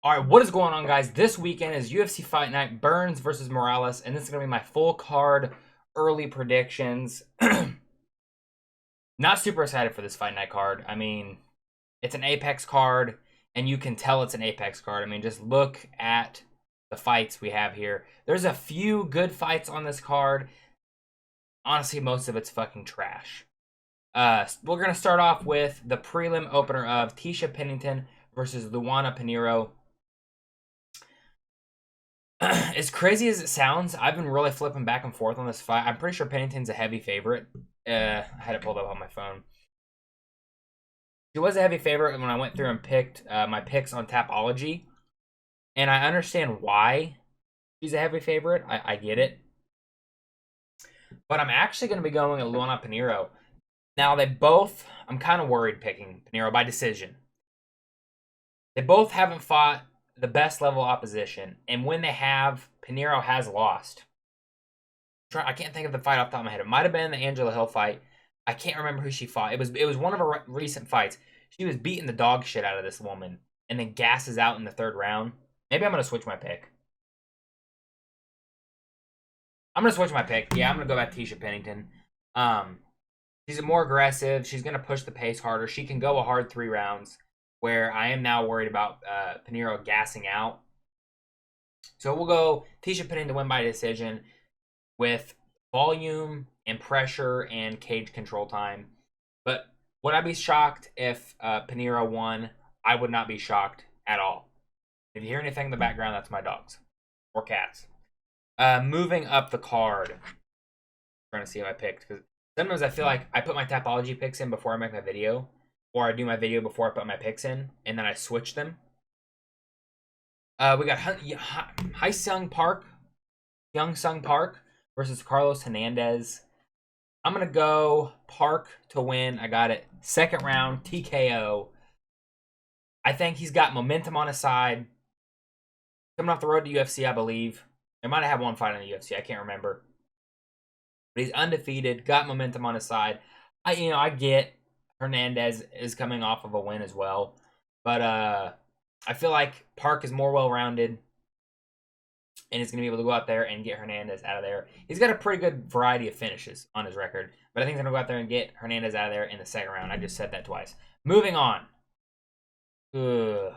All right, what is going on, guys? This weekend is UFC Fight Night, Burns versus Morales, and this is going to be my full card early predictions. Not super excited for this Fight Night card. I mean, it's an Apex card, and you can tell it's an Apex card. I mean, just look at the fights we have here. There's a few good fights on this card. Honestly, most of it's fucking trash. We're going to start off with the prelim opener of Tisha Pennington versus Luana Pinheiro. As crazy as it sounds, I've been really flipping back and forth on this fight. I'm pretty sure Pennington's a heavy favorite. I had it pulled up on my phone. She was a heavy favorite when I went through and picked my picks on Tapology. And I understand why she's a heavy favorite. I get it. But I'm actually going to be going with Luana Pinheiro. Now, I'm kind of worried picking Pinheiro by decision. They both haven't fought the best level opposition, and when they have, Pinheiro has lost. I can't think of the fight off the top of my head. It might have been the Angela Hill fight. I can't remember who she fought. It was one of her recent fights. She was beating the dog shit out of this woman, and then gasses out in the third round. Maybe I'm gonna switch my pick. I'm gonna switch my pick. Yeah, I'm gonna go back to Tisha Pennington. She's more aggressive. She's gonna push the pace harder. She can go a hard 3 rounds. Where I am now worried about Pinheiro gassing out. So we'll go Tisha Pennington to win by decision with volume and pressure and cage control time. But would I be shocked if Pinheiro won? I would not be shocked at all. If you hear anything in the background, that's my dogs or cats. Moving up the card. I'm trying to see if I picked, because sometimes I feel like I put my Tapology picks in before I make my video. Or I do my video before I put my picks in, and then I switch them. We got Young Sung Park versus Carlos Hernandez. I'm going to go Park to win. I got it. Second round, TKO. I think he's got momentum on his side. Coming off the road to UFC, I believe. They might have had one fight in the UFC. I can't remember. But he's undefeated. Got momentum on his side. I get Hernandez is coming off of a win as well. But I feel like Park is more well-rounded and is going to be able to go out there and get Hernandez out of there. He's got a pretty good variety of finishes on his record. But I think he's going to go out there and get Hernandez out of there in the second round. I just said that twice. Moving on. Ugh.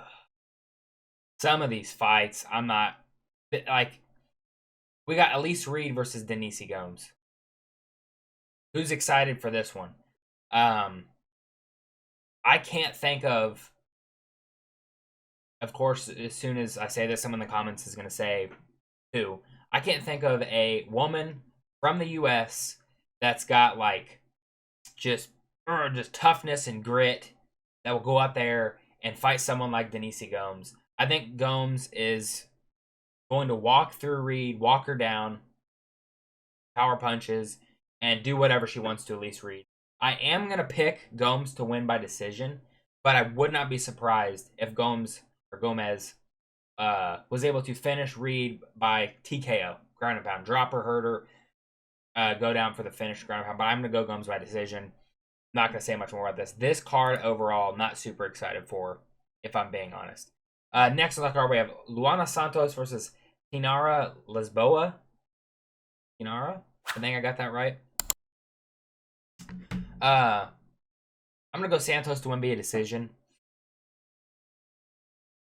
Some of these fights, I'm not... Like, we got Elise Reed versus Denise Gomes. Who's excited for this one? I can't think of course, as soon as I say this, someone in the comments is going to say who. I can't think of a woman from the U.S. that's got, like, just toughness and grit that will go out there and fight someone like Denise Gomes. I think Gomes is going to walk through Reed, walk her down, power punches, and do whatever she wants to Elise Reed. I am going to pick Gomes to win by decision, but I would not be surprised if Gomez was able to finish Reed by TKO, ground and pound, drop her, hurt her, go down for the finish, ground and pound. But I'm going to go Gomes by decision. Not going to say much more about this. This card overall, not super excited for, if I'm being honest. Next on the card, we have Luana Santos versus Tinara Lisboa. Tinara? I think I got that right. I'm going to go Santos to win by a decision.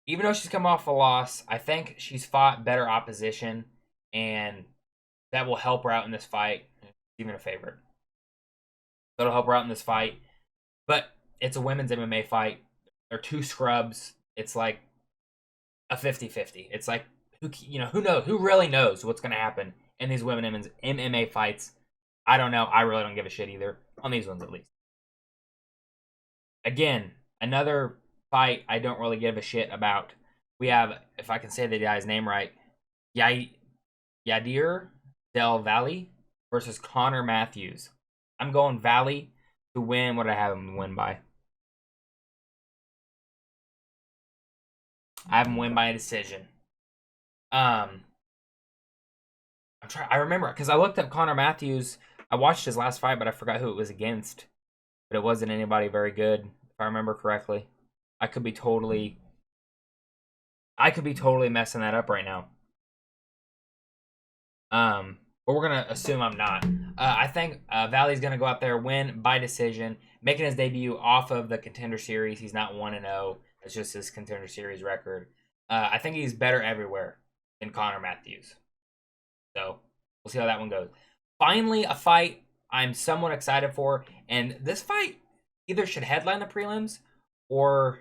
Even though she's come off a loss, I think she's fought better opposition, and that will help her out in this fight. She's even a favorite. That'll help her out in this fight. But it's a women's MMA fight. They're 2 scrubs. It's like a 50-50. It's like, who knows? Who really knows what's going to happen in these women's MMA fights? I don't know. I really don't give a shit either. On these ones, at least. Again, another fight I don't really give a shit about. We have, if I can say the guy's name right, Yadir Del Valle versus Connor Matthews. I'm going Valle to win what I have him win by. I have him win by a decision. I remember because I looked up Connor Matthews. I watched his last fight, but I forgot who it was against. But it wasn't anybody very good, if I remember correctly. I could be totally I could be totally messing that up right now. But we're gonna assume I'm not. I think Valley's gonna go out there, win by decision, making his debut off of the Contender Series. He's not 1-0. It's just his Contender Series record. I think he's better everywhere than Connor Matthews. So we'll see how that one goes. Finally, a fight I'm somewhat excited for, and this fight either should headline the prelims or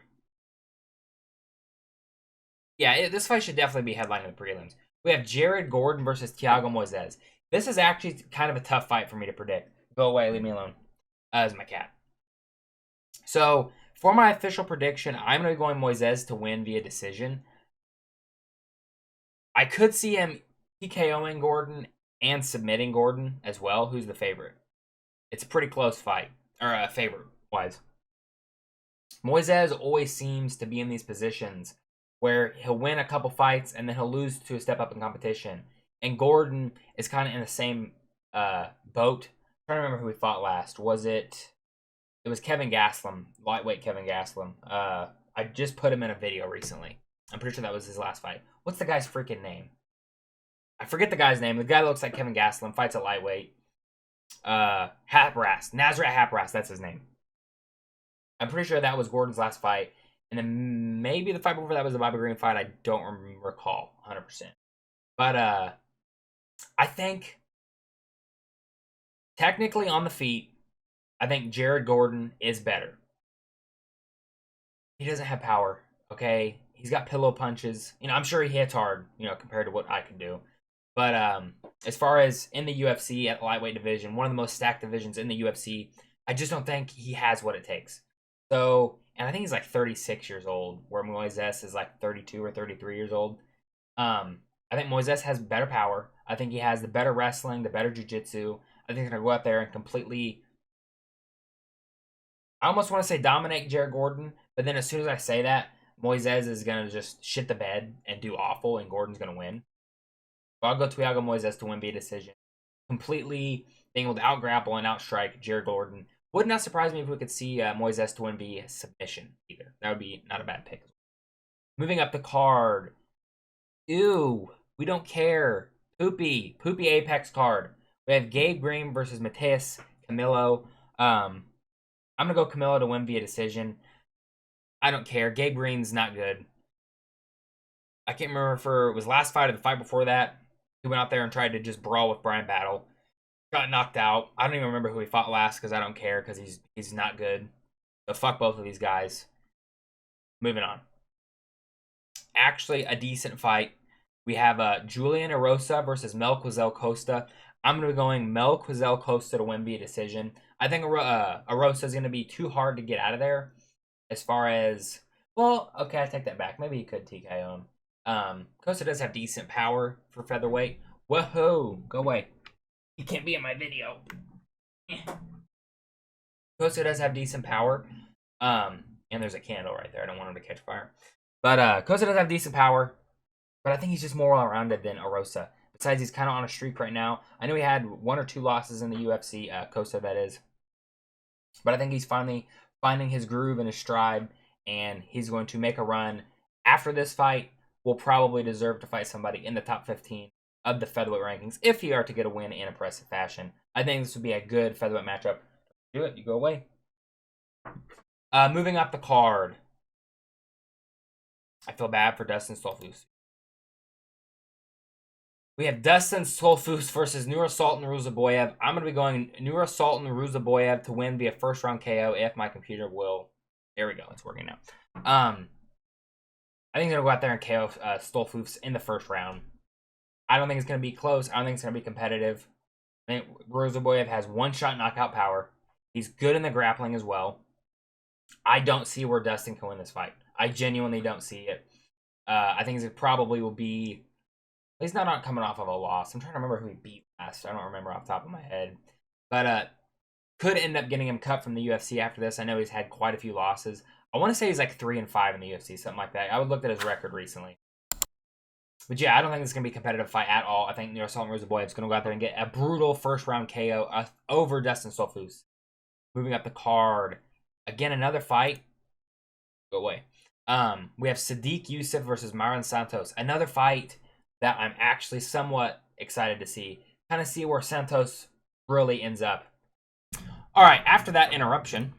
this fight should definitely be headlining the prelims. We have Jared Gordon versus Thiago Moises. This is actually kind of a tough fight for me to predict. Go away, leave me alone. As my cat. So, for my official prediction, I'm going to be going Moises to win via decision. I could see him TKOing Gordon and submitting Gordon as well. Who's the favorite? It's a pretty close fight, or favorite-wise. Moises always seems to be in these positions where he'll win a couple fights and then he'll lose to a step up in competition. And Gordon is kind of in the same boat. I'm trying to remember who he fought last. It was Kevin Gastelum, lightweight Kevin Gastelum. I just put him in a video recently. I'm pretty sure that was his last fight. What's the guy's freaking name? I forget the guy's name. The guy looks like Kevin Gastelum, fights at lightweight. Hapras. Nasrat Hapras, that's his name. I'm pretty sure that was Gordon's last fight. And then maybe the fight before that was the Bobby Green fight. I don't recall 100%. But I think technically on the feet, I think Jared Gordon is better. He doesn't have power, okay? He's got pillow punches. I'm sure he hits hard, compared to what I can do. But as far as in the UFC at the lightweight division, one of the most stacked divisions in the UFC, I just don't think he has what it takes. So, and I think he's like 36 years old, where Moises is like 32 or 33 years old. I think Moises has better power. I think he has the better wrestling, the better jiu-jitsu. I think he's going to go out there and completely, I almost want to say dominate Jared Gordon, but then as soon as I say that, Moises is going to just shit the bed and do awful, and Gordon's going to win. So I'll go Thiago Moises to win via decision. Completely being able to out-grapple and out-strike Jared Gordon. Would not surprise me if we could see Moises to win via submission either. That would be not a bad pick. Moving up the card. Ew. We don't care. Poopy Apex card. We have Gabe Green versus Mateus Camilo. I'm going to go Camilo to win via decision. I don't care. Gabe Green's not good. I can't remember if it was last fight or the fight before that. He went out there and tried to just brawl with Brian Battle. Got knocked out. I don't even remember who he fought last because I don't care because he's not good. So fuck both of these guys. Moving on. Actually, a decent fight. We have Julian Erosa versus Mel Quisel Costa. I'm going to be going Mel Quisel Costa to win via decision. I think Erosa is going to be too hard to get out of there. As far as, well, okay, I take that back. Maybe he could TKO him. Costa does have decent power for featherweight. Whoa, go away. You can't be in my video. Costa does have decent power. And there's a candle right there. I don't want him to catch fire. But Costa does have decent power. But I think he's just more well-rounded than Erosa. Besides, he's kind of on a streak right now. I know he had 1 or 2 losses in the UFC, Costa that is. But I think he's finally finding his groove and his stride. And he's going to make a run. After this fight, will probably deserve to fight somebody in the top 15 of the featherweight rankings if he are to get a win in impressive fashion. I think this would be a good featherweight matchup. Do it. You go away. Moving up the card. I feel bad for Dustin Stolfus. We have Dustin Stolfus versus Nursultan Ruzaboyev. I'm going to be going Nursultan Ruzaboyev to win via first round KO if my computer will. There we go. It's working now. I think he's going to go out there and KO Stolfus in the first round. I don't think it's going to be close. I don't think it's going to be competitive. I think Ruzaboyev has one-shot knockout power. He's good in the grappling as well. I don't see where Dustin can win this fight. I genuinely don't see it. I think it probably will be... He's not coming off of a loss. I'm trying to remember who he beat last. I don't remember off the top of my head. But could end up getting him cut from the UFC after this. I know he's had quite a few losses. I want to say he's like 3-5 in the UFC, something like that. I would look at his record recently. But yeah, I don't think it's going to be a competitive fight at all. I think Nursultan Ruzaboyev is going to go out there and get a brutal first-round KO over Dustin Stolfus. Moving up the card. Again, another fight. Go away. We have Sadiq Youssef versus Myron Santos. Another fight that I'm actually somewhat excited to see. Kind of see where Santos really ends up. All right, after that interruption,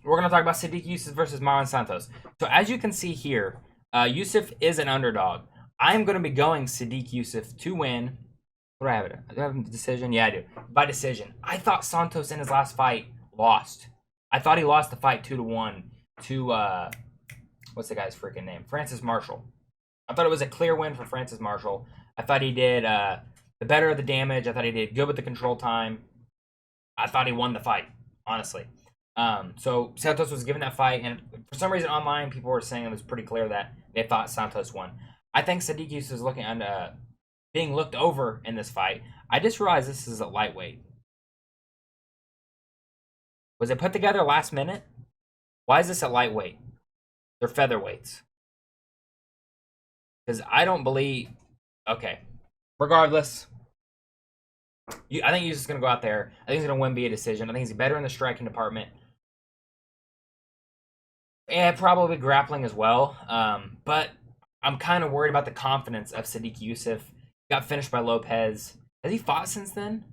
we're going to talk about Sadiq Youssef versus Myron Santos. So as you can see here, Youssef is an underdog. I'm going to be going Sadiq Youssef to win. What do I have it? Do I have a decision? Yeah, I do. By decision. I thought Santos in his last fight lost. I thought he lost the fight 2-1 to what's the guy's freaking name? Francis Marshall. I thought it was a clear win for Francis Marshall. I thought he did the better of the damage. I thought he did good with the control time. I thought he won the fight, honestly. So Santos was given that fight, and for some reason online people were saying it was pretty clear that they thought Santos won. I think Sadiq Youssef is looking on being looked over in this fight. I just realized this is a lightweight. Was it put together last minute? Why is this a lightweight? They're featherweights. Because I don't believe... Okay. Regardless, I think he's just going to go out there. I think he's going to win via decision. I think he's better in the striking department. And probably grappling as well. But I'm kind of worried about the confidence of Sadiq Youssef. Got finished by Lopez. Has he fought since then?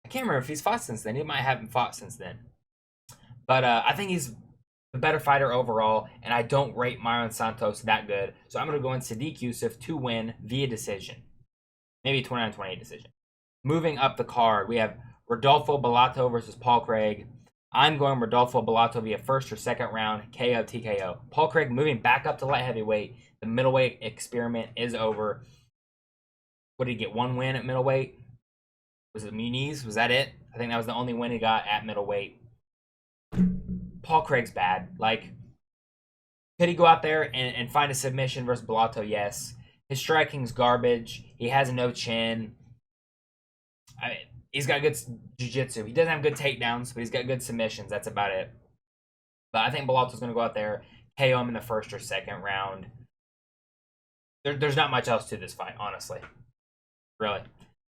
I can't remember if he's fought since then. He might haven't fought since then. But I think he's the better fighter overall, and I don't rate Myron Santos that good. So I'm going to go in Sadiq Youssef to win via decision. Maybe 29-28 decision. Moving up the card, we have Rodolfo Bellato versus Paul Craig. I'm going Rodolfo Bellato via first or second round, KO, TKO. Paul Craig moving back up to light heavyweight. The middleweight experiment is over. What did he get? One win at middleweight? Was it Muniz? Was that it? I think that was the only win he got at middleweight. Paul Craig's bad. Like, could he go out there and find a submission versus Bellato? Yes. His striking's garbage. He has no chin. I mean, he's got good jiu-jitsu. He doesn't have good takedowns, but he's got good submissions. That's about it. But I think Bellato's going to go out there, KO him in the first or second round. There's not much else to this fight, honestly. Really.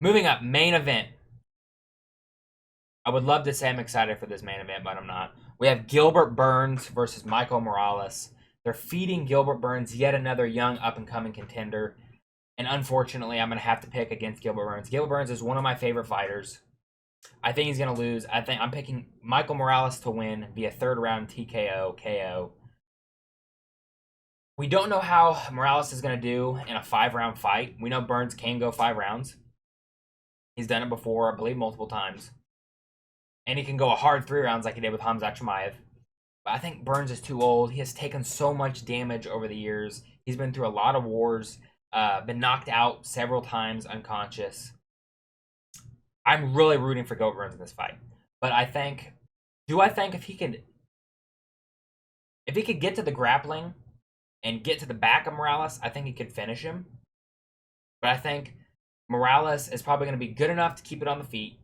Moving up, main event. I would love to say I'm excited for this main event, but I'm not. We have Gilbert Burns versus Michael Morales. They're feeding Gilbert Burns, yet another young up-and-coming contender. And unfortunately, I'm going to have to pick against Gilbert Burns. Gilbert Burns is one of my favorite fighters. I think he's going to lose. I think I'm picking Michael Morales to win via third round TKO, KO. We don't know how Morales is going to do in a 5-round fight. We know Burns can go 5 rounds. He's done it before, I believe, multiple times. And he can go a hard 3 rounds like he did with Khamzat Chimaev. But I think Burns is too old. He has taken so much damage over the years. He's been through a lot of wars. Been knocked out several times unconscious. I'm really rooting for Gilbert Burns in this fight. But I think if he could get to the grappling and get to the back of Morales, I think he could finish him. But I think Morales is probably going to be good enough to keep it on the feet.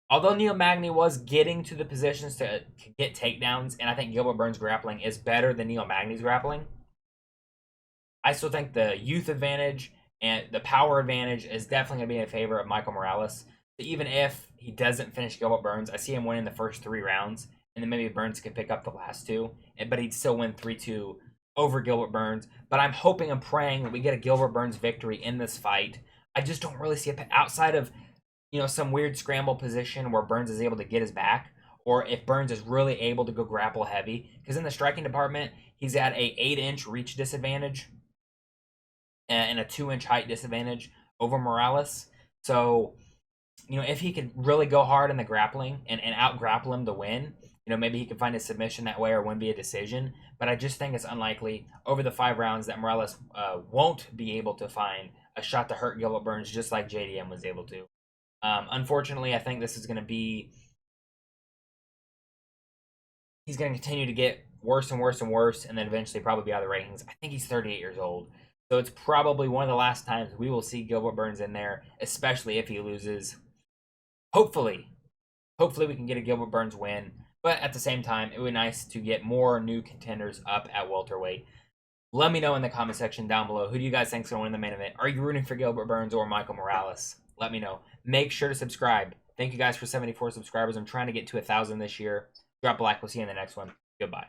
Although Neil Magny was getting to the positions to get takedowns, and I think Gilbert Burns' grappling is better than Neil Magny's grappling, I still think the youth advantage and the power advantage is definitely going to be in favor of Michael Morales. So even if he doesn't finish Gilbert Burns, I see him winning the first 3 rounds, and then maybe Burns could pick up the last 2, but he'd still win 3-2 over Gilbert Burns. But I'm hoping and praying that we get a Gilbert Burns victory in this fight. I just don't really see it outside of some weird scramble position where Burns is able to get his back, or if Burns is really able to go grapple heavy. Because in the striking department, he's at a 8-inch reach disadvantage and a 2-inch height disadvantage over Morales. So, if he could really go hard in the grappling and out-grapple him to win, maybe he could find a submission that way or win via decision. But I just think it's unlikely over the 5 rounds that Morales won't be able to find a shot to hurt Gilbert Burns just like JDM was able to. Unfortunately, I think this is going to be... He's going to continue to get worse and worse and worse, and then eventually probably be out of the rankings. I think he's 38 years old. So it's probably one of the last times we will see Gilbert Burns in there, especially if he loses. Hopefully we can get a Gilbert Burns win. But at the same time, it would be nice to get more new contenders up at welterweight. Let me know in the comment section down below. Who do you guys think is going to win the main event? Are you rooting for Gilbert Burns or Michael Morales? Let me know. Make sure to subscribe. Thank you guys for 74 subscribers. I'm trying to get to 1,000 this year. Drop a like. We'll see you in the next one. Goodbye.